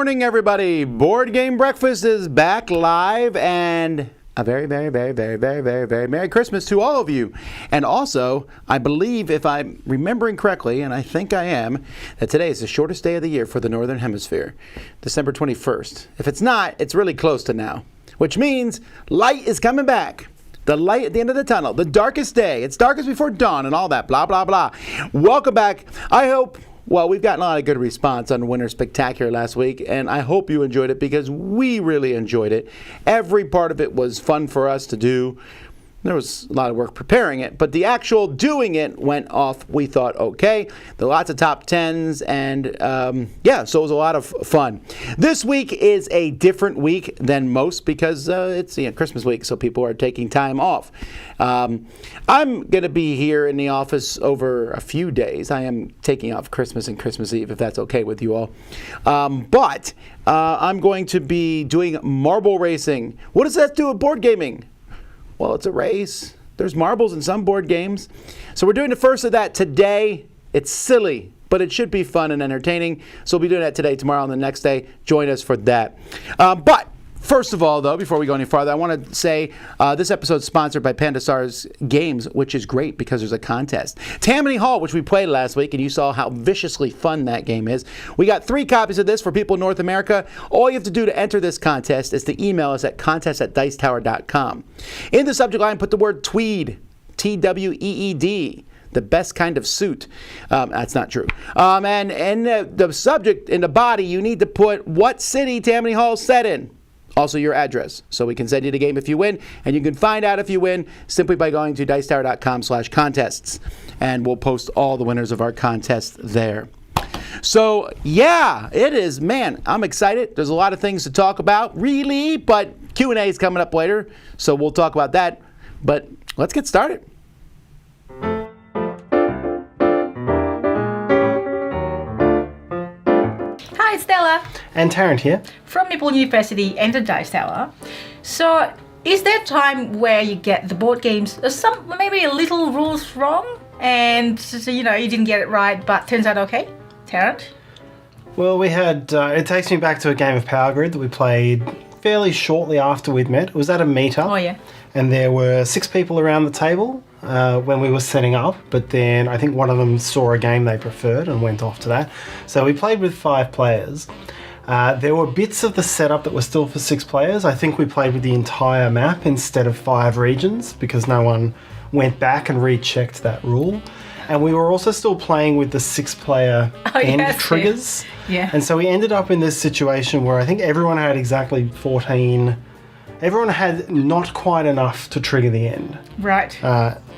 morning, everybody. Board Game Breakfast is back live, and a very, very, very, very, very, very, very Merry Christmas to all of you. And also, I believe, if I'm remembering correctly, and I think I am, that today is the shortest day of the year for the Northern Hemisphere, December 21st. If it's not, it's really close to now, which means light is coming back. The light at the end of the tunnel, the darkest day. It's darkest before dawn and all that, blah, blah, blah. Welcome back. I hope... Well, we've gotten a lot of good response on Winter Spectacular last week, and I hope you enjoyed it because we really enjoyed it. Every part of it was fun for us to do. There was a lot of work preparing it, but the actual doing it went off, we thought, okay. There were lots of top 10s, and yeah, so it was a lot of fun. This week is a different week than most because it's Christmas week, so people are taking time off. I'm going to be here in the office over a few days. I am taking off Christmas and Christmas Eve, if that's okay with you all. But I'm going to be doing marble racing. What does that do with board gaming? Well, it's a race. There's marbles in some board games. So we're doing the first of that today. It's silly, but it should be fun and entertaining. So we'll be doing that today, tomorrow, and the next day. Join us for that. But first of all, though, before we go any farther, I want to say this episode is sponsored by Panda Stars Games, which is great because there's a contest. Tammany Hall, which we played last week, and you saw how viciously fun that game is. We got 3 copies of this for people in North America. All you have to do to enter this contest is to email us at contest@dicetower.com. In the subject line, put the word Tweed, T-W-E-E-D. The best kind of suit. That's not true. And in the subject, in the body, you need to put what city Tammany Hall is set in. Also your address, so we can send you the game if you win, and you can find out if you win simply by going to dicetower.com/contests, and we'll post all the winners of our contest there. So yeah, it is, man, I'm excited. There's a lot of things to talk about, really, but Q&A is coming up later, so we'll talk about that. But let's get started. Hi, Stella. And Tarrant here. From Maple University and the Dice Tower. So, is there a time where you get the board games, maybe a little rules wrong, and you didn't get it right, but turns out okay? Tarrant? Well, we had, it takes me back to a game of Power Grid that we played fairly shortly after we'd met. It was at a meetup. Oh, yeah. And there were 6 people around the table when we were setting up, but then I think one of them saw a game they preferred and went off to that. So we played with 5 players. There were bits of the setup that were still for 6 players. I think we played with the entire map instead of 5 regions because no one went back and rechecked that rule. And we were also still playing with the 6-player end triggers. Yeah. And so we ended up in this situation where I think everyone had exactly 14. Everyone had not quite enough to trigger the end. Right.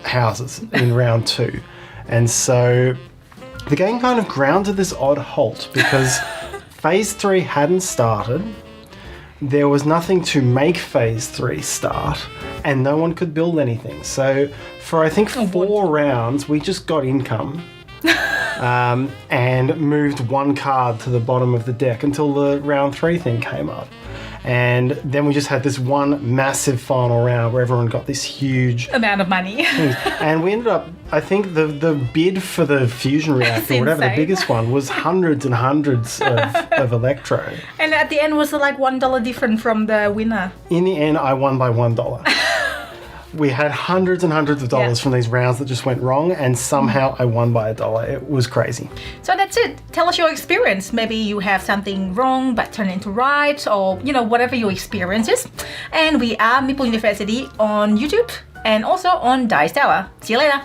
Houses in round 2. And so the game kind of ground to this odd halt because Phase 3 hadn't started, there was nothing to make Phase 3 start, and no one could build anything. So for I think 4 rounds, we just got income and moved 1 card to the bottom of the deck until the round 3 thing came up. And then we just had this one massive final round where everyone got this huge amount of money. And we ended up, I think the bid for the fusion reactor, or whatever, the biggest one, was hundreds and hundreds of electro. And at the end was like $1 different from the winner. In the end, I won by $1. We had hundreds and hundreds of dollars from these rounds that just went wrong, and somehow I won by $1. It was crazy. So that's it. Tell us your experience. Maybe you have something wrong but turned into right, or whatever your experience is. And we are Maple University on YouTube and also on Dice Tower. See you later.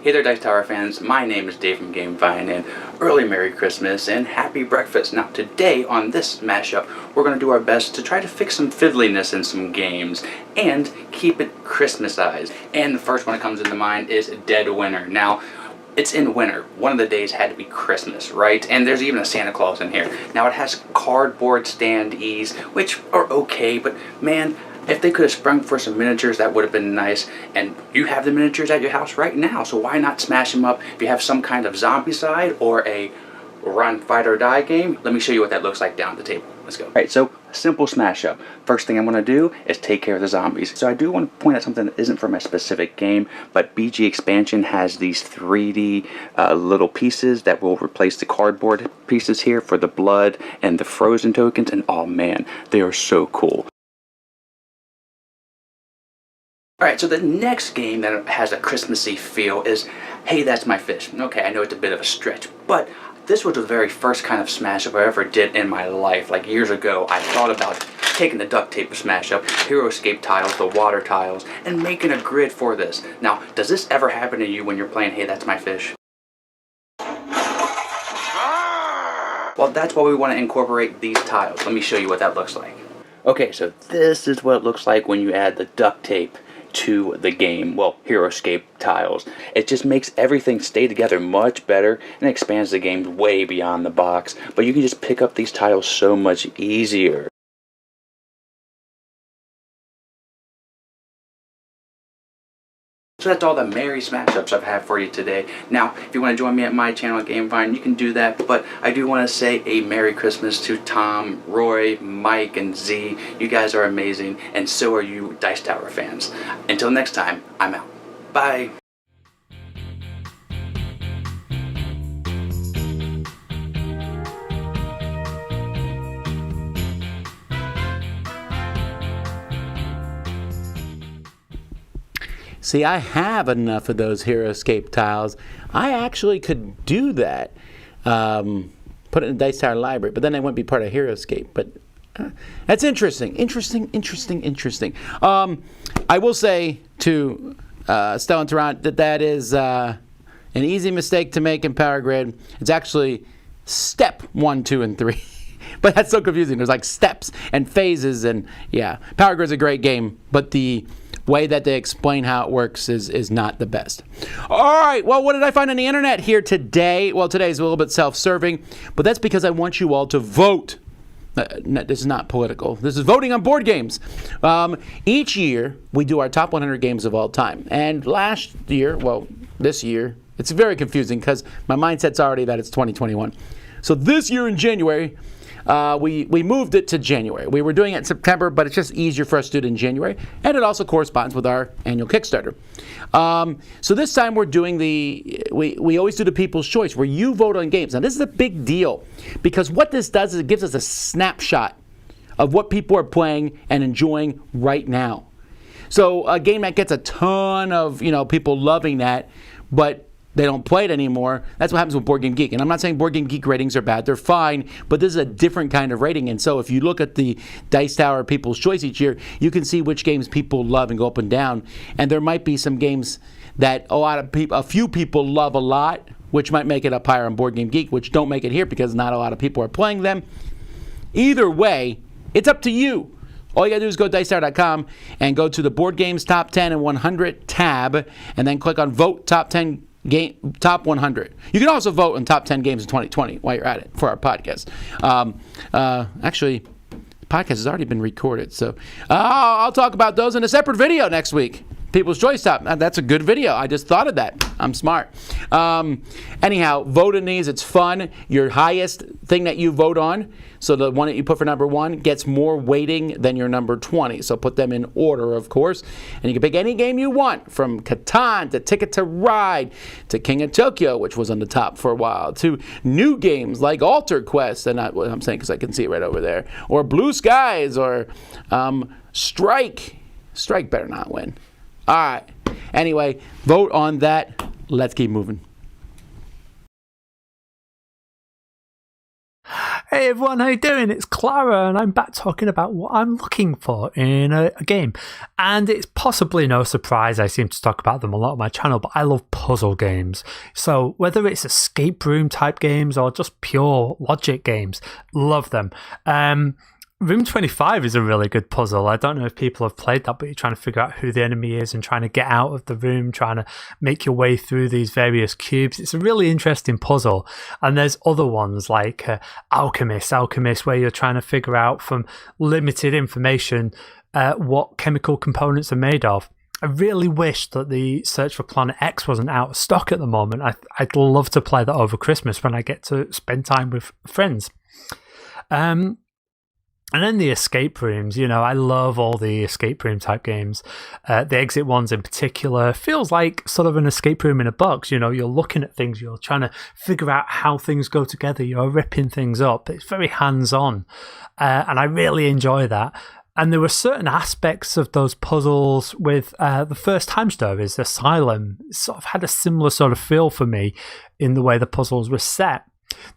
Hey there, Dice Tower fans. My name is Dave from GameVine, and early Merry Christmas and Happy Breakfast. Now, today on this mashup, we're going to do our best to try to fix some fiddliness in some games and keep it Christmasized. And the first one that comes into mind is Dead Winter. Now, it's in winter. One of the days had to be Christmas, right? And there's even a Santa Claus in here. Now, it has cardboard standees, which are okay, but man, if they could have sprung for some miniatures, that would have been nice. And you have the miniatures at your house right now, so why not smash them up? If you have some kind of zombie side or a run, fight, or die game, let me show you what that looks like down at the table. Let's go. Alright, so simple smash up. First thing I'm going to do is take care of the zombies. So I do want to point out something that isn't for my specific game, but BG Expansion has these 3D little pieces that will replace the cardboard pieces here for the blood and the frozen tokens, and oh man, they are so cool. Alright, so the next game that has a Christmassy feel is Hey, That's My Fish. Okay, I know it's a bit of a stretch, but this was the very first kind of smash up I ever did in my life. Like years ago, I thought about taking the duct tape smash up, hero escape tiles, the water tiles, and making a grid for this. Now, does this ever happen to you when you're playing Hey, That's My Fish? Well, that's why we want to incorporate these tiles. Let me show you what that looks like. Okay, so this is what it looks like when you add the duct tape to the game. Well, hero escape tiles. It just makes everything stay together much better and expands the game way beyond the box. But you can just pick up these tiles so much easier. So that's all the merry smash ups I've had for you today. Now, if you want to join me at my channel at GameVine, you can do that. But I do want to say a Merry Christmas to Tom, Roy, Mike, and Z. You guys are amazing, and so are you Dice Tower fans. Until next time, I'm out. Bye. See, I have enough of those hero escape tiles. I actually could do that. Put it in the Dice Tower library, but then I wouldn't be part of hero escape. But that's interesting. Interesting. I will say to Stella and Tarrant that is an easy mistake to make in Power Grid. It's actually step 1, 2, and 3. But that's so confusing. There's like steps and phases, and yeah. Power Grid's a great game, but the way that they explain how it works is not the best. All right, well, what did I find on the internet here today? Well, today's a little bit self-serving, but that's because I want you all to vote. This is not political. This is voting on board games. Each year, we do our top 100 games of all time. And last year, well, this year, it's very confusing because my mindset's already that it's 2021. So this year in January, we moved it to January. We were doing it in September, but it's just easier for us to do it in January, and it also corresponds with our annual Kickstarter. So this time we're doing we always do the People's Choice, where you vote on games. Now this is a big deal, because what this does is it gives us a snapshot of what people are playing and enjoying right now. So a game that gets a ton of people loving that, but they don't play it anymore. That's what happens with Board Game Geek. And I'm not saying Board Game Geek ratings are bad. They're fine, but this is a different kind of rating. And so if you look at the Dice Tower People's Choice each year, you can see which games people love and go up and down. And there might be some games that a few people love a lot, which might make it up higher on Board Game Geek, which don't make it here because not a lot of people are playing them. Either way, it's up to you. All you got to do is go to dicetower.com and go to the Board Games Top 10 and 100 tab, and then click on Vote Top 10 Top 100. You can also vote on top 10 games in 2020 while you're at it for our podcast. Actually, the podcast has already been recorded, so I'll talk about those in a separate video next week. People's Choice Top. That's a good video. I just thought of that. I'm smart. Anyhow, vote in these. It's fun. Your highest thing that you vote on, so the one that you put for number 1, gets more weighting than your number 20. So put them in order, of course. And you can pick any game you want, from Catan to Ticket to Ride to King of Tokyo, which was on the top for a while, to new games like Alter Quest, and not what I'm saying because I can see it right over there, or Blue Skies, or Strike. Strike better not win. All right. Anyway, vote on that. Let's keep moving. Hey everyone, how you doing? It's Clara, and I'm back talking about what I'm looking for in a game. And it's possibly no surprise, I seem to talk about them a lot on my channel, but I love puzzle games. So whether it's escape room type games or just pure logic games, love them. Room 25 is a really good puzzle. I don't know if people have played that, but you're trying to figure out who the enemy is and trying to get out of the room, trying to make your way through these various cubes. It's a really interesting puzzle. And there's other ones like Alchemist, where you're trying to figure out from limited information what chemical components are made of. I really wish that the Search for Planet X wasn't out of stock at the moment. I'd love to play that over Christmas when I get to spend time with friends. And then the escape rooms, I love all the escape room type games. The exit ones in particular feels like sort of an escape room in a box. You're looking at things, you're trying to figure out how things go together, you're ripping things up. It's very hands-on, and I really enjoy that. And there were certain aspects of those puzzles with the first time stories, Asylum, sort of had a similar sort of feel for me in the way the puzzles were set.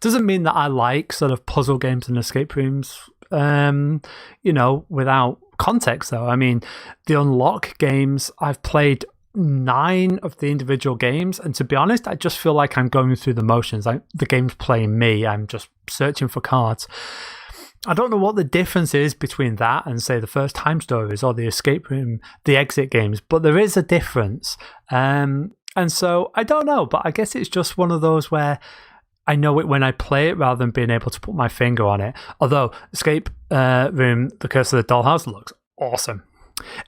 Doesn't mean that I like sort of puzzle games and escape rooms, without context, though. I mean, the Unlock games, I've played 9 of the individual games, and to be honest, I just feel like I'm going through the motions. The game's playing me. I'm just searching for cards. I don't know what the difference is between that and, say, the first time stories or the escape room, the exit games, but there is a difference. And so I don't know, but I guess it's just one of those where I know it when I play it rather than being able to put my finger on it. Although Escape Room, The Curse of the Dollhouse looks awesome.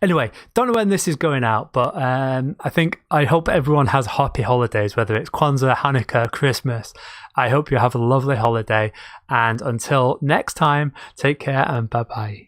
Anyway, don't know when this is going out, but I hope everyone has happy holidays, whether it's Kwanzaa, Hanukkah, Christmas. I hope you have a lovely holiday. And until next time, take care and bye-bye.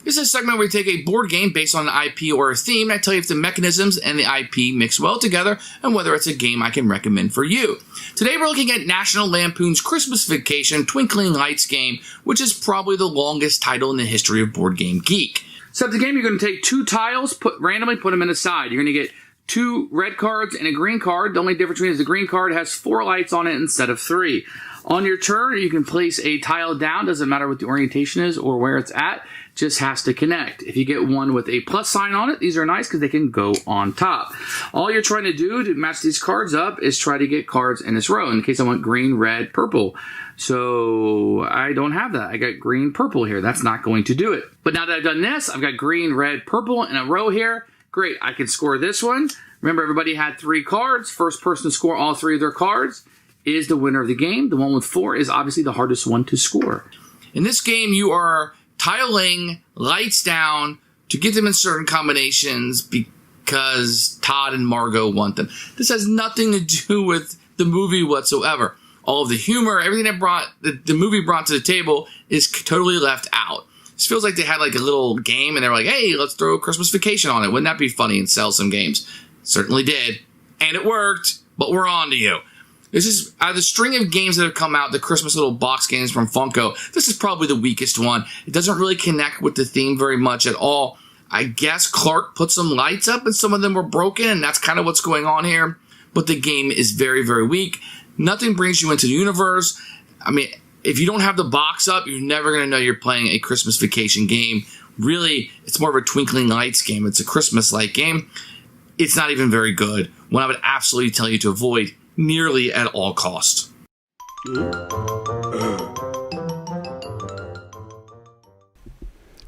This is a segment where we take a board game based on an IP or a theme, and I tell you if the mechanisms and the IP mix well together and whether it's a game I can recommend for you. Today we're looking at National Lampoon's Christmas Vacation Twinkling Lights game, which is probably the longest title in the history of Board Game Geek. So at the game, you're going to take 2 tiles, randomly put them in a side. You're going to get 2 red cards and a green card. The only difference between is the green card has 4 lights on it instead of 3. On your turn, you can place a tile down. Doesn't matter what the orientation is or where it's at. Just has to connect. If you get one with a plus sign on it, these are nice because they can go on top. All you're trying to do to match these cards up is try to get cards in this row. In the case I want green, red, purple. So I don't have that. I got green, purple here. That's not going to do it. But now that I've done this, I've got green, red, purple in a row here. Great. I can score this one. Remember, everybody had 3 cards. First person to score all 3 of their cards is the winner of the game. The one with 4 is obviously the hardest one to score. In this game, you are tiling lights down to get them in certain combinations because Todd and Margot want them. This has nothing to do with the movie whatsoever. All of the humor, everything that the movie brought to the table is totally left out. This feels like they had like a little game and they were like, hey, let's throw a Christmas Vacation on it. Wouldn't that be funny and sell some games? Certainly did. And it worked, but we're on to you. This is, out of the string of games that have come out, the Christmas little box games from Funko, this is probably the weakest one. It doesn't really connect with the theme very much at all. I guess Clark put some lights up and some of them were broken, and that's kind of what's going on here. But the game is very, very weak. Nothing brings you into the universe. I mean, if you don't have the box up, you're never going to know you're playing a Christmas Vacation game. Really, it's more of a Twinkling Lights game. It's a Christmas-like game. It's not even very good. One I would absolutely tell you to avoid nearly at all costs.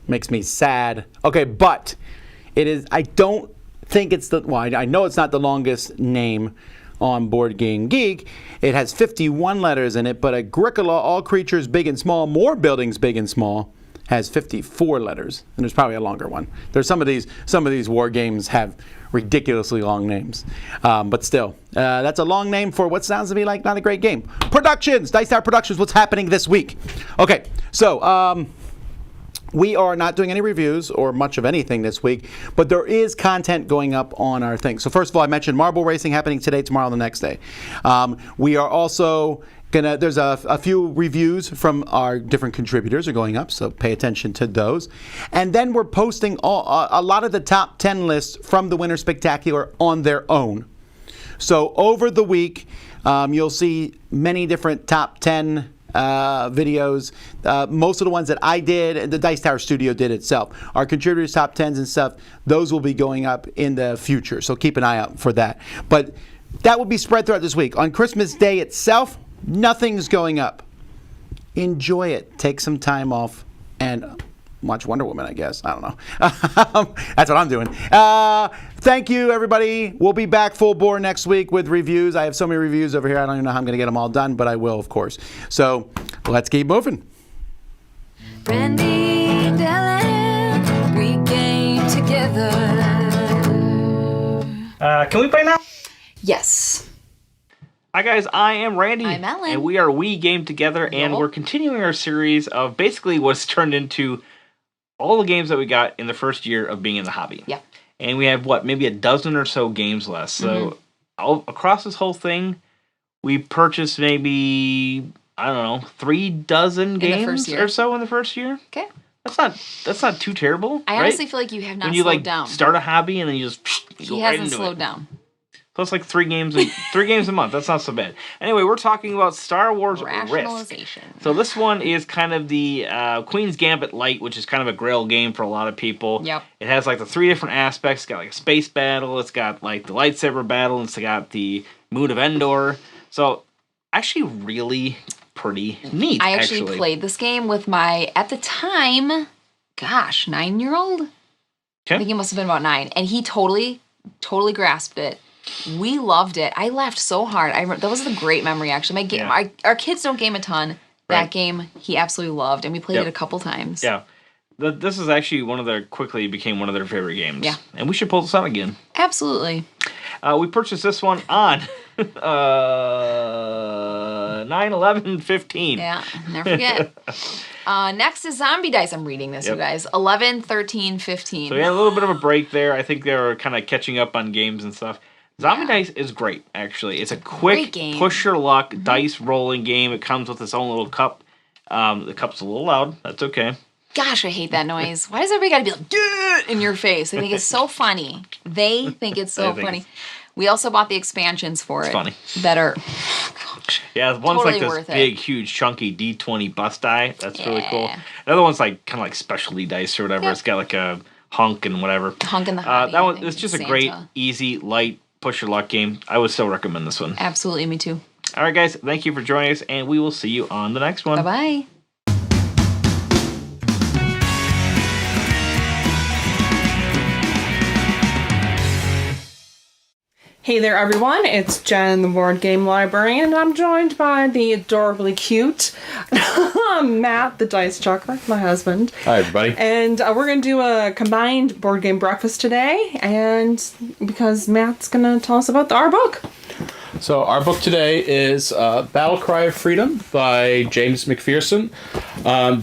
Makes me sad. Okay, but it is, I don't think it's I know it's not the longest name on Board Game Geek. It has 51 letters in it, but Agricola, All Creatures Big and Small, More Buildings Big and Small, has 54 letters, and there's probably a longer one. There's some of these war games have ridiculously long names, but still, that's a long name for what sounds to me like not a great game. Productions, Dice Tower Productions. What's happening this week? Okay, so we are not doing any reviews or much of anything this week, but there is content going up on our thing. So first of all, I mentioned marble racing happening today, tomorrow, the next day. We are also there's a few reviews from our different contributors are going up, so pay attention to those. And then we're posting a lot of the top 10 lists from the Winter Spectacular on their own. So over the week, you'll see many different top 10 videos. Most of the ones that I did, the Dice Tower Studio did itself. Our contributors' top 10s and stuff, those will be going up in the future, so keep an eye out for that. But that will be spread throughout this week. On Christmas Day itself, nothing's going up. Enjoy it. Take some time off and watch Wonder Woman, I guess. I don't know. That's what I'm doing. Thank you, everybody. We'll be back full bore next week with reviews. I have so many reviews over here. I don't even know how I'm going to get them all done, but I will, of course. So let's keep moving. Brandy, Dylan, we game together. Can we play now? Yes. Hi guys, I am Randy. I'm Ellen. And we are We Game Together, and we're continuing our series of basically what's turned into all the games that we got in the first year of being in the hobby. Yeah. And we have, maybe a dozen or so games left. So across this whole thing, we purchased maybe, I don't know, 3 dozen games or so in the first year. Okay. That's not too terrible. I right? honestly feel like you have not when you slowed down. start a hobby and then you just go He right hasn't into slowed it. down. So it's like 3 games a month. That's not so bad. Anyway, we're talking about Star Wars Risk. Rationalization. So this one is kind of the Queen's Gambit Light, which is kind of a grail game for a lot of people. Yep. It has like the 3 different aspects. It's got like a space battle. It's got like the lightsaber battle. And it's got the Moon of Endor. So actually really pretty neat. I actually played this game with my, at the time, 9-year-old? Okay. I think he must have been about 9. And he totally grasped it. We loved it. I laughed so hard. That was a great memory, actually. Our kids don't game a ton. That game he absolutely loved, and we played it a couple times. Yeah. This is actually quickly became one of their favorite games. Yeah. And we should pull this out again. Absolutely. We purchased this one on 9/11/15. Yeah, never forget. Next is Zombie Dice. I'm reading this, you guys. 11, 13, 15. So we had a little bit of a break there. I think they were kind of catching up on games and stuff. Zombie Dice is great, actually. It's a quick, game. push your luck, dice rolling game. It comes with its own little cup. The cup's a little loud. That's okay. Gosh, I hate that noise. Why does everybody got to be like, "Duh!" in your face? They think it's so funny. They think it's so funny. We also bought the expansions for it. It's funny. That are... Yeah, one's totally like this worth it. big, huge, chunky D20 bust die. That's really cool. Another one's like kind of like specialty dice or whatever. Yep. It's got like a hunk and whatever. Hunk in the hobby, That I one, think, it's just a Santa. great, easy, light, push your luck game. I would still recommend this one. Absolutely, me too. All right, guys. Thank you for joining us, and we will see you on the next one. Bye-bye. Hey there, everyone. It's Jen, the Board Game Librarian, and I'm joined by the adorably cute Matt, the Dice Chucker, my husband. Hi, everybody. And we're going to do a combined board game breakfast today, and because Matt's going to tell us about our book. So our book today is Battle Cry of Freedom by James McPherson.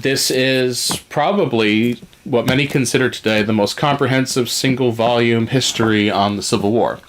This is probably what many consider today the most comprehensive single-volume history on the Civil War.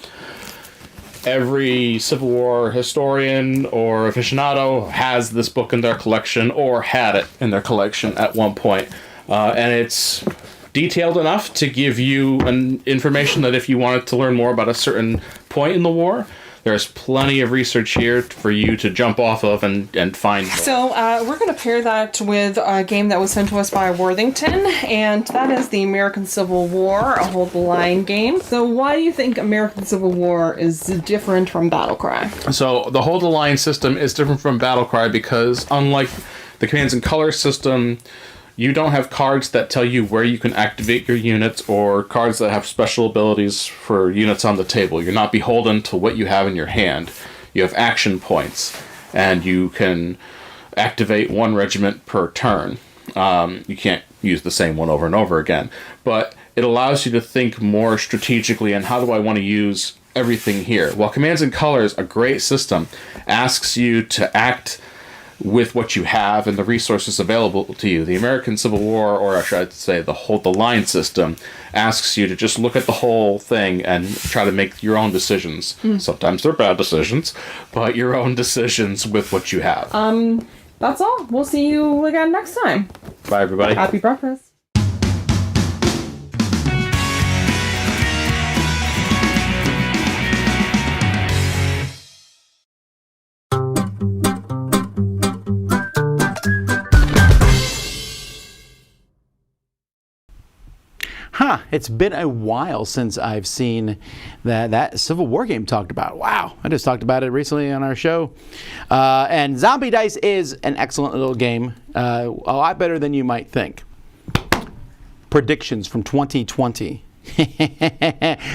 Every Civil War historian or aficionado has this book in their collection or had it in their collection at one point. And it's detailed enough to give you information that if you wanted to learn more about a certain point in the war, there's plenty of research here for you to jump off of and find more. So we're going to pair that with a game that was sent to us by Worthington, and that is the American Civil War, a Hold the Line game. So why do you think American Civil War is different from Battlecry? So the Hold the Line system is different from Battlecry because unlike the Commands and Colors system, you don't have cards that tell you where you can activate your units or cards that have special abilities for units on the table. You're not beholden to what you have in your hand. You have action points, and you can activate one regiment per turn. You can't use the same one over and over again. But it allows you to think more strategically on how do I want to use everything here. While Commands and Colors, a great system, asks you to act with what you have and the resources available to you. The American Civil War, or I should say the Hold the Line system, asks you to just look at the whole thing and try to make your own decisions. Sometimes they're bad decisions, but your own decisions with what you have. That's all. We'll see you again next time. Bye, everybody. Happy breakfast. It's been a while since I've seen that Civil War game talked about. Wow, I just talked about it recently on our show. And Zombie Dice is an excellent little game, a lot better than you might think. Predictions from 2020.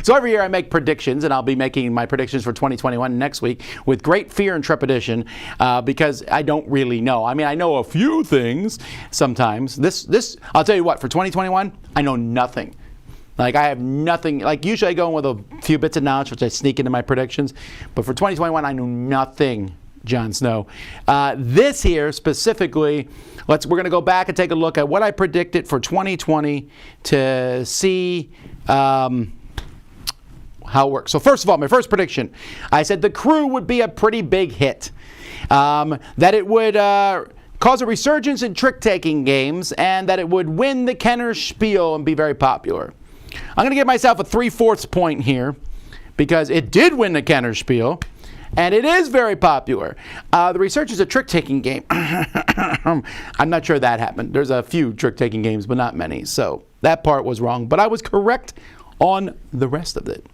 So every year I make predictions, and I'll be making my predictions for 2021 next week with great fear and trepidation because I don't really know. I mean, I know a few things sometimes. This I'll tell you what, for 2021, I know nothing. Like, I have nothing. Like, usually I go in with a few bits of knowledge, which I sneak into my predictions. But for 2021, I knew nothing, Jon Snow. This here, specifically, we're going to go back and take a look at what I predicted for 2020 to see how it works. So first of all, my first prediction, I said The Crew would be a pretty big hit. That it would cause a resurgence in trick-taking games, and that it would win the Kenner Spiel and be very popular. I'm going to give myself a 3/4 point here, because it did win the Kenner Spiel, and it is very popular. The resurgence of trick-taking game, I'm not sure that happened. There's a few trick-taking games, but not many, so that part was wrong. But I was correct on the rest of it.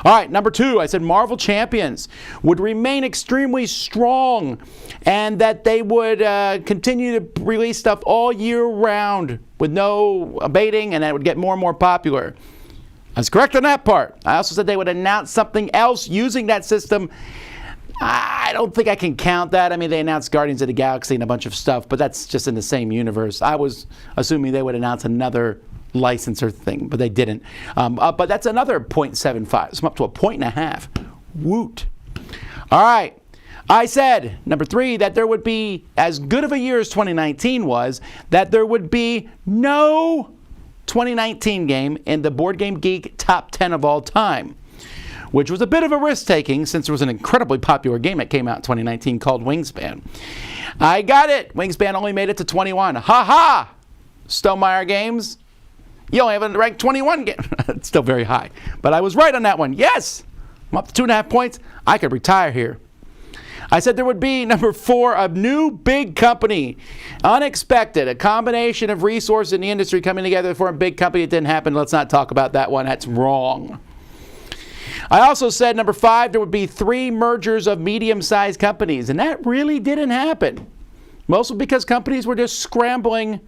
All right, number 2, I said Marvel Champions would remain extremely strong, and that they would continue to release stuff all year round with no abating, and that it would get more and more popular. I was correct on that part. I also said they would announce something else using that system. I don't think I can count that. I mean, they announced Guardians of the Galaxy and a bunch of stuff, but that's just in the same universe. I was assuming they would announce another licensor thing, but they didn't. But that's another 0.75. So I'm up to a 1.5. Woot. All right. I said, number 3, that there would be, as good of a year as 2019 was, that there would be no 2019 game in the Board Game Geek top 10 of all time, which was a bit of a risk-taking since there was an incredibly popular game that came out in 2019 called Wingspan. I got it. Wingspan only made it to 21. Ha-ha! Stonemaier Games. You only have a ranked 21 game. It's still very high. But I was right on that one. Yes! I'm up to 2.5 points. I could retire here. I said there would be, number 4, a new big company. Unexpected. A combination of resources in the industry coming together for a big company. It didn't happen. Let's not talk about that one. That's wrong. I also said, number 5, there would be 3 mergers of medium-sized companies. And that really didn't happen. Mostly because companies were just scrambling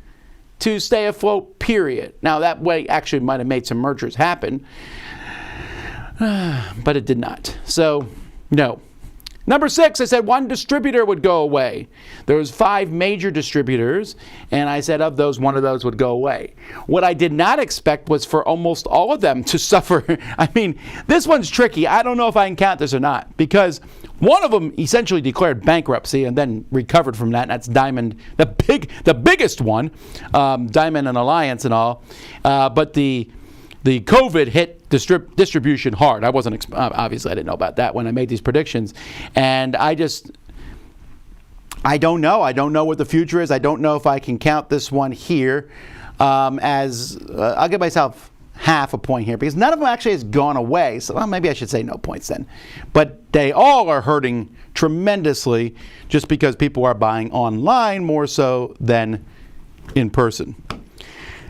to stay afloat, period. Now, that way actually might have made some mergers happen, but it did not. So, no. Number 6, I said 1 distributor would go away. There was 5 major distributors, and I said of those, 1 of those would go away. What I did not expect was for almost all of them to suffer. I mean, this one's tricky. I don't know if I can count this or not, because one of them essentially declared bankruptcy and then recovered from that, and that's Diamond, the biggest one, Diamond and Alliance and all. But the COVID hit distribution hard. I wasn't, obviously I didn't know about that when I made these predictions. And I don't know. I don't know what the future is. I don't know if I can count this one here I'll give myself half a point here, because none of them actually has gone away. So maybe I should say no points then. But they all are hurting tremendously just because people are buying online more so than in person.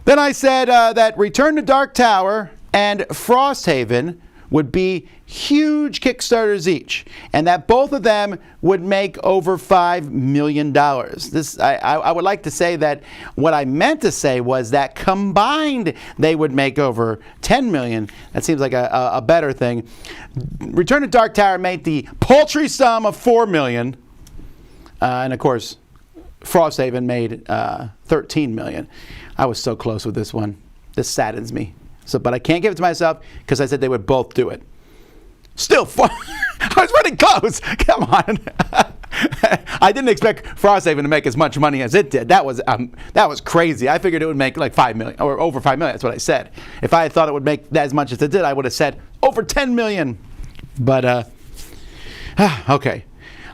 Then I said that Return to Dark Tower and Frosthaven would be huge Kickstarters each, and that both of them would make over $5 million. I would like to say that what I meant to say was that combined they would make over $10 million. That seems like a better thing. Return to Dark Tower made the paltry sum of $4 million, and of course Frosthaven made $13 million. I was so close with this one. This saddens me. But I can't give it to myself because I said they would both do it. Still, I was running close. Come on. I didn't expect Frosthaven to make as much money as it did. That was crazy. I figured it would make like $5 million or over $5 million. That's what I said. If I had thought it would make as much as it did, I would have said over $10 million. But okay.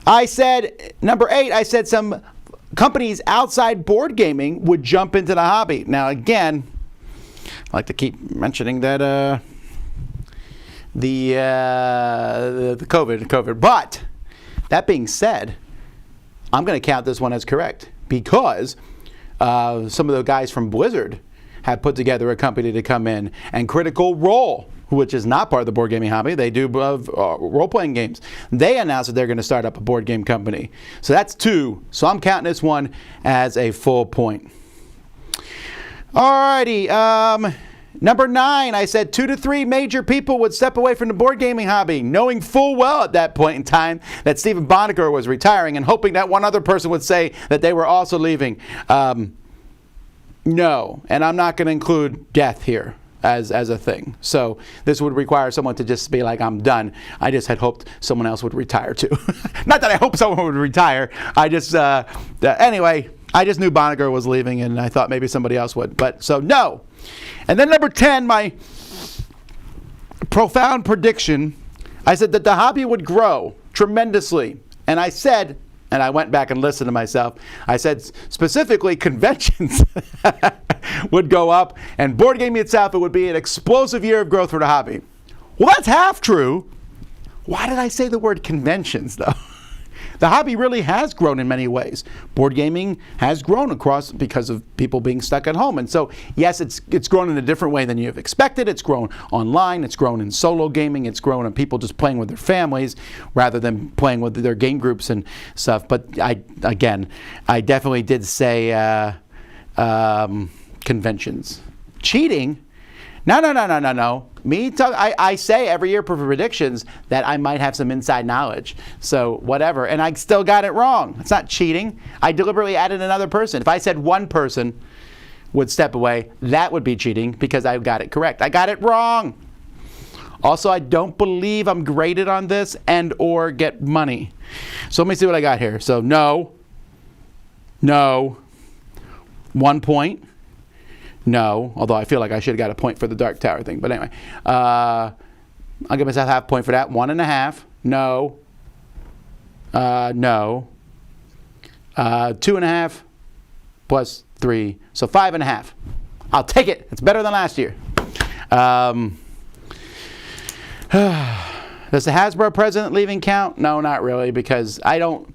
I said number 8. I said some companies outside board gaming would jump into the hobby. Now again, I like to keep mentioning that the COVID. But that being said, I'm going to count this one as correct because some of the guys from Blizzard have put together a company to come in, and Critical Role, which is not part of the board gaming hobby, they do role-playing games. They announced that they're going to start up a board game company. So that's 2. So I'm counting this one as a full point. Alrighty, number 9, I said 2 to 3 major people would step away from the board gaming hobby, knowing full well at that point in time that Stephen Bonacker was retiring and hoping that one other person would say that they were also leaving. No, and I'm not going to include death here. as a thing. So this would require someone to just be like, I'm done. I just had hoped someone else would retire too. Not that I hope someone would retire. I just, anyway, I just knew Banagher was leaving and I thought maybe somebody else would. But so no. And then number 10, my profound prediction, I said that the hobby would grow tremendously. And I said, and I went back and listened to myself, I said specifically conventions would go up, and board gaming itself, it would be an explosive year of growth for the hobby. Well, that's half true. Why did I say the word conventions, though? The hobby really has grown in many ways. Board gaming has grown across because of people being stuck at home. And so, yes, it's grown in a different way than you've expected. It's grown online. It's grown in solo gaming. It's grown in people just playing with their families rather than playing with their game groups and stuff. But I definitely did say conventions. Cheating? No. I say every year for predictions that I might have some inside knowledge. So whatever. And I still got it wrong. It's not cheating. I deliberately added another person. If I said one person would step away, that would be cheating because I got it correct. I got it wrong. Also, I don't believe I'm graded on this and or get money. So let me see what I got here. So no. 1 point. No, although I feel like I should have got a point for the Dark Tower thing. But anyway, I'll give myself half a point for that. 1.5. No. No. 2.5 plus 3. So 5.5. I'll take it. It's better than last year. Does the Hasbro president leaving count? No, not really, because I don't.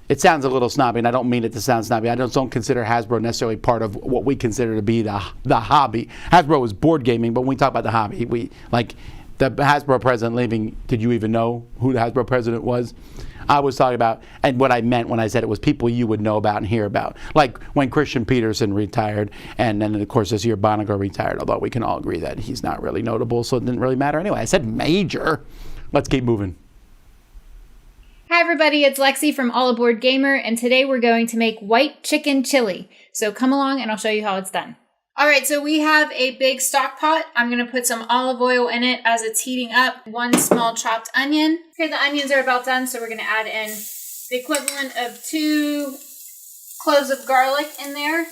It sounds a little snobby, and I don't mean it to sound snobby. I don't consider Hasbro necessarily part of what we consider to be the hobby. Hasbro is board gaming, but when we talk about the hobby, we like the Hasbro president leaving. Did you even know who the Hasbro president was? I was talking about, and what I meant when I said it was people you would know about and hear about. Like when Christian Peterson retired, and then of course this year Banagher retired, although we can all agree that he's not really notable, so it didn't really matter anyway. I said major. Let's keep moving. Hi everybody, it's Lexi from All Aboard Gamer, and today we're going to make white chicken chili. So come along and I'll show you how it's done. Alright, so we have a big stock pot. I'm going to put some olive oil in it as it's heating up. 1 small chopped onion. Okay, the onions are about done, so we're going to add in the equivalent of 2 cloves of garlic in there.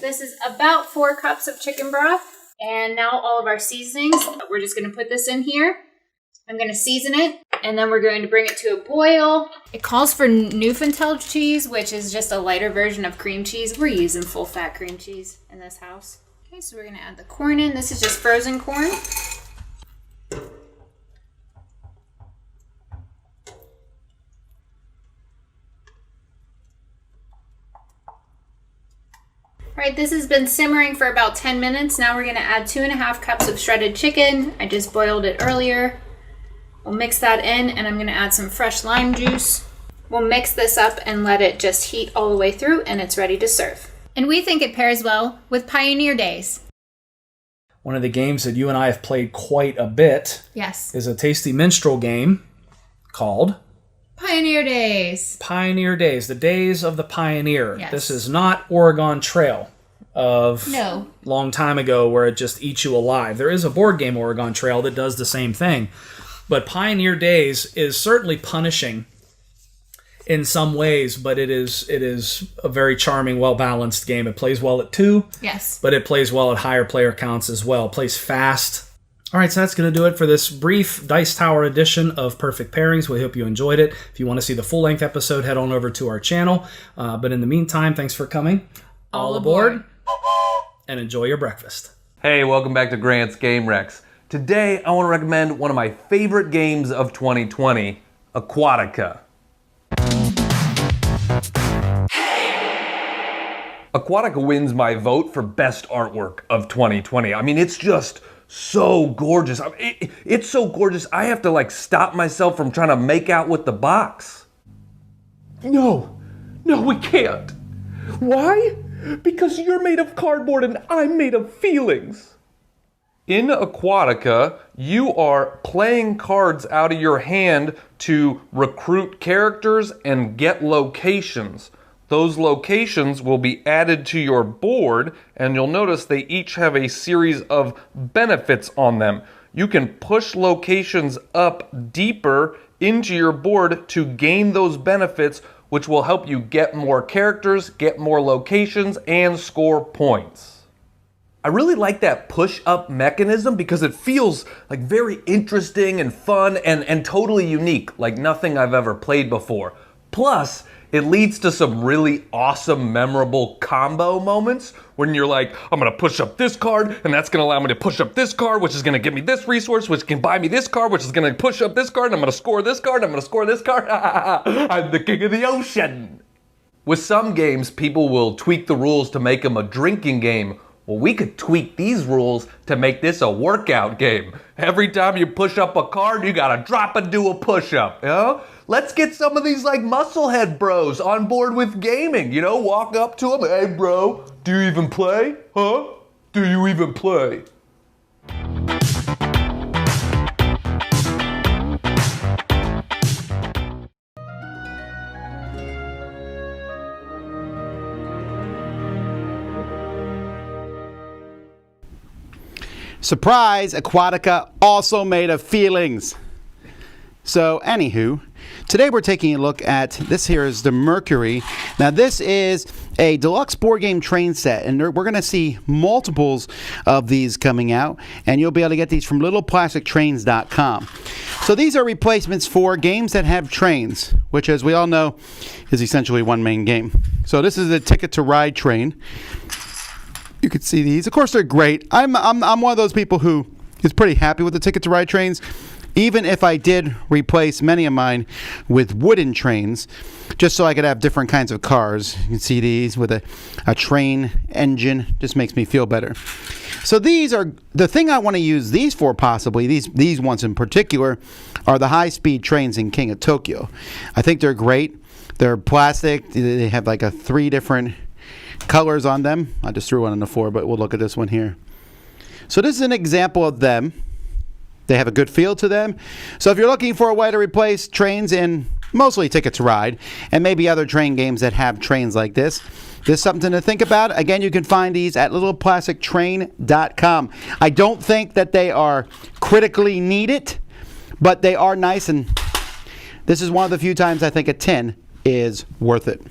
This is about 4 cups of chicken broth. And now all of our seasonings. We're just going to put this in here. I'm going to season it, and then we're going to bring it to a boil. It calls for Newfoundland cheese, which is just a lighter version of cream cheese. We're using full-fat cream cheese in this house. Okay, so we're going to add the corn in. This is just frozen corn. Alright, this has been simmering for about 10 minutes. Now we're going to add 2.5 cups of shredded chicken. I just boiled it earlier. We'll mix that in, and I'm going to add some fresh lime juice. We'll mix this up and let it just heat all the way through, and it's ready to serve. And we think it pairs well with Pioneer Days. One of the games that you and I have played quite a bit is a tasty minstrel game called Pioneer Days. Pioneer Days, the days of the pioneer. Yes. This is not Oregon Trail of long time ago where it just eats you alive. There is a board game, Oregon Trail, that does the same thing. But Pioneer Days is certainly punishing in some ways, but it is a very charming, well-balanced game. It plays well at 2, but it plays well at higher player counts as well. It plays fast. All right, so that's going to do it for this brief Dice Tower edition of Perfect Pairings. We hope you enjoyed it. If you want to see the full-length episode, head on over to our channel. But in the meantime, thanks for coming. All aboard, and enjoy your breakfast. Hey, welcome back to Grant's Game Rex. Today, I want to recommend one of my favorite games of 2020, Aquatica. Aquatica wins my vote for best artwork of 2020. I mean, it's just so gorgeous. It's so gorgeous, I have to stop myself from trying to make out with the box. No, we can't. Why? Because you're made of cardboard and I'm made of feelings. In Aquatica, you are playing cards out of your hand to recruit characters and get locations. those locations will be added to your board, and you'll notice they each have a series of benefits on them. You can push locations up deeper into your board to gain those benefits, which will help you get more characters, get more locations, and score points. I really like that push-up mechanism because it feels like very interesting and fun and totally unique, like nothing I've ever played before. Plus, it leads to some really awesome, memorable combo moments when you're like, I'm gonna push up this card, and that's gonna allow me to push up this card, which is gonna give me this resource, which can buy me this card, which is gonna push up this card, and I'm gonna score this card, I'm gonna score this card. I'm the king of the ocean. With some games, people will tweak the rules to make them a drinking game. Well, we could tweak these rules to make this a workout game. Every time you push up a card, you gotta drop and do a push-up, you know? Let's get some of these like musclehead bros on board with gaming, you know? Walk up to them, hey bro, do you even play? Huh? Do you even play? Surprise, Aquatica also made of feelings. So, anywho, today we're taking a look at, this here is the Mercury. Now this is a deluxe board game train set, and we're going to see multiples of these coming out, and you'll be able to get these from littleplastictrains.com. So these are replacements for games that have trains, which as we all know is essentially one main game. So this is a Ticket to Ride train. You can see these. Of course, they're great. I'm one of those people who is pretty happy with the Ticket to Ride trains, even if I did replace many of mine with wooden trains, just so I could have different kinds of cars. You can see these with a train engine. Just makes me feel better. So these are the thing I want to use these for, possibly these ones in particular, are the high-speed trains in King of Tokyo. I think they're great. They're plastic. They have like 3 different colors on them. I just threw one on the floor, but we'll look at this one here. So this is an example of them. They have a good feel to them. So if you're looking for a way to replace trains in mostly Ticket to Ride and maybe other train games that have trains like this, there's something to think about. Again, you can find these at littleplastictrain.com. I don't think that they are critically needed, but they are nice, and this is one of the few times I think a 10 is worth it.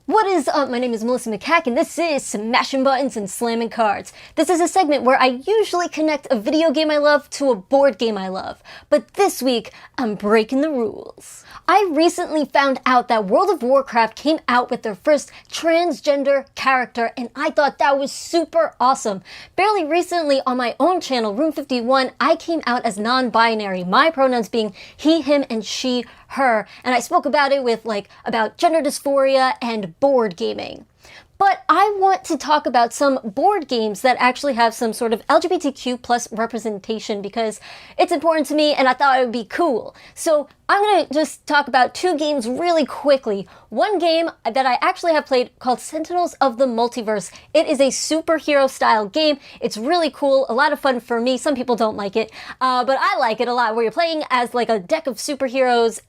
What is up? My name is Melissa McCack, and this is Smashing Buttons and Slamming Cards. This is a segment where I usually connect a video game I love to a board game I love. But this week, I'm breaking the rules. I recently found out that World of Warcraft came out with their first transgender character, and I thought that was super awesome. Fairly recently on my own channel, Room 51, I came out as non-binary, my pronouns being he, him, and she, her, and I spoke about it with about gender dysphoria and board gaming. But I want to talk about some board games that actually have some sort of LGBTQ plus representation because it's important to me and I thought it would be cool. So I'm going to just talk about 2 games really quickly. One game that I actually have played called Sentinels of the Multiverse. It is a superhero style game. It's really cool, a lot of fun for me. Some people don't like it, but I like it a lot, where you're playing as a deck of superheroes,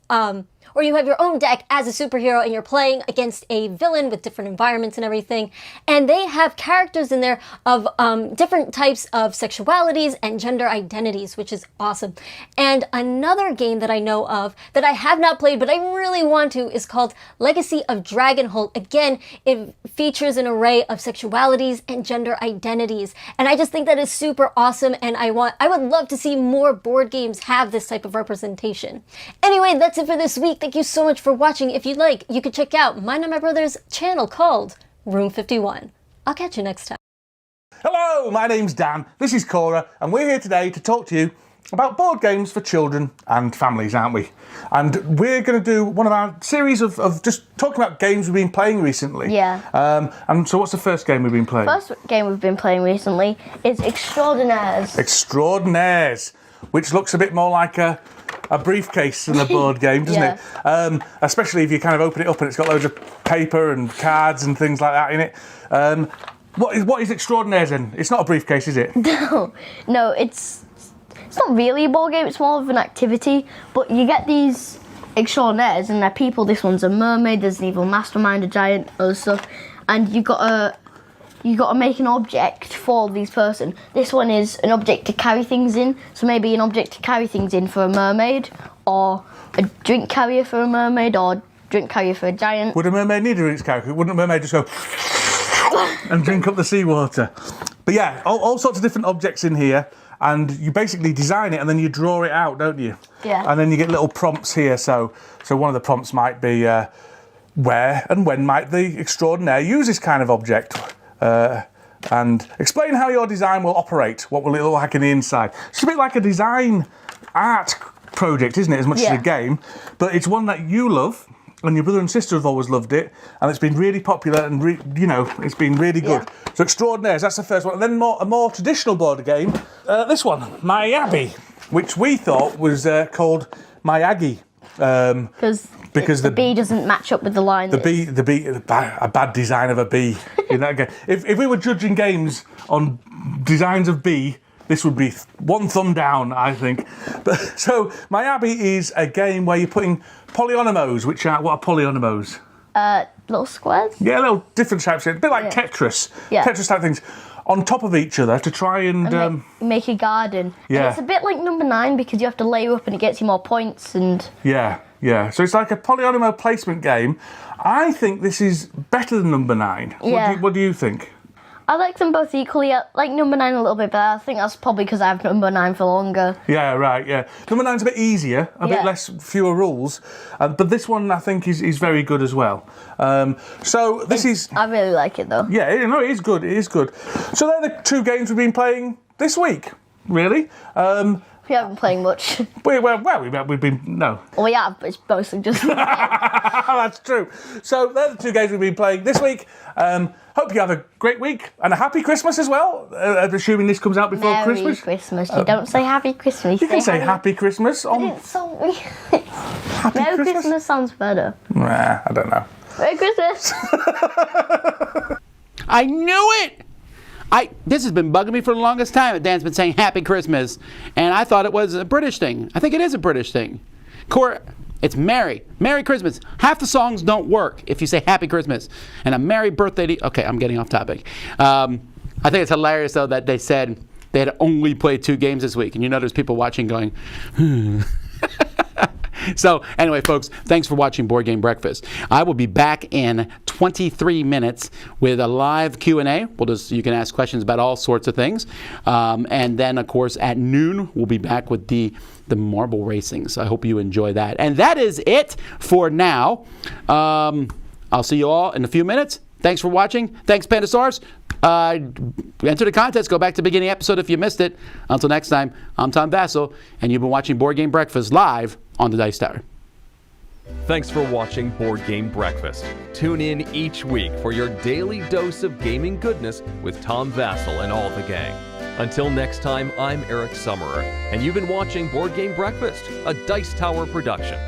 or you have your own deck as a superhero and you're playing against a villain with different environments and everything. And they have characters in there of different types of sexualities and gender identities, which is awesome. And another game that I know of that I have not played but I really want to is called Legacy of Dragonholt. Again, it features an array of sexualities and gender identities. And I just think that is super awesome, and I would love to see more board games have this type of representation. Anyway, that's it for this week. Thank you so much for watching. If you'd like, you could check out mine and my brother's channel called Room 51. I'll catch you next time. Hello, my name's Dan, this is Cora, and we're here today to talk to you about board games for children and families, aren't we? And we're going to do one of our series of just talking about games we've been playing recently. Yeah. And so what's the first game we've been playing? First game we've been playing recently is Extraordinaires. Extraordinaires, which looks a bit more like a briefcase than a board game, doesn't it? Especially if you kind of open it up and it's got loads of paper and cards and things like that in it. What is Extraordinaires then? It's not a briefcase, is it? No, it's not really a board game, it's more of an activity, but you get these extraordinaires, and they're people. This one's a mermaid, there's an evil mastermind, a giant, other stuff, and you got to make an object for this person. This one is an object to carry things in, so maybe an object to carry things in for a mermaid, or a drink carrier for a mermaid, or drink carrier for a giant. Would a mermaid need a drink carrier? Wouldn't a mermaid just go and drink up the seawater? But yeah, all sorts of different objects in here, and you basically design it and then you draw it out, don't you? Yeah. And then you get little prompts here. So one of the prompts might be where and when might the extraordinaire use this kind of object? And explain how your design will operate. What will it look like in the inside? It's a bit like a design art project, isn't it, as much as a game? But it's one that you love, and your brother and sister have always loved it, and it's been really popular, and it's been really good. So Extraordinaires, that's the first one. And then a more traditional board game, this one, My Abbey, which we thought was called My Aggie. Because the bee doesn't match up with the line. A bad design of a bee in that game. If we were judging games on designs of bee, this would be one thumb down, I think. But so My Abbey is a game where you're putting polyominoes, what are polyominoes? Little squares? Yeah, little different shapes, a bit like Tetris. Yeah. Tetris type things on top of each other to try and make a garden. Yeah. And it's a bit like number 9 because you have to layer up and it gets you more points and... Yeah. So it's like a polyomino placement game. I think this is better than number 9. Yeah. What do you think? I like them both equally. I like number 9 a little bit better. I think that's probably because I have number 9 for longer. Yeah, right, yeah. Number 9's a bit easier, fewer rules. But this one, I think, is very good as well. So this is... I really like it, though. Yeah, no, it is good. It is good. So they're the 2 games we've been playing this week, really. We haven't been playing much. We've been... No. Well, we have, but it's mostly just... That's true. So they're the 2 games we've been playing this week. Hope you have a great week and a happy Christmas as well. Assuming this comes out before Merry Christmas. You don't say Happy Christmas. You can say Happy Christmas on... Merry Christmas sounds better. Nah, I don't know. Merry Christmas. I knew it! This has been bugging me for the longest time. Dan's been saying Happy Christmas, and I thought it was a British thing. I think it is a British thing. It's Merry Christmas. Half the songs don't work if you say Happy Christmas. And a Merry Birthday to... Okay, I'm getting off topic. I think it's hilarious, though, that they said they had only played 2 games this week. And there's people watching going, So, anyway, folks, thanks for watching Board Game Breakfast. I will be back in 23 minutes with a live Q&A. You can ask questions about all sorts of things. And then, of course, at noon, we'll be back with the marble racing. So I hope you enjoy that. And that is it for now. I'll see you all in a few minutes. Thanks for watching. Thanks, Pandasaurus. Enter the contest. Go back to the beginning episode if you missed it. Until next time, I'm Tom Vasel, and you've been watching Board Game Breakfast live on the Dice Tower. Thanks for watching Board Game Breakfast. Tune in each week for your daily dose of gaming goodness with Tom Vasel and all the gang. Until next time, I'm Eric Summerer, and you've been watching Board Game Breakfast, a Dice Tower production.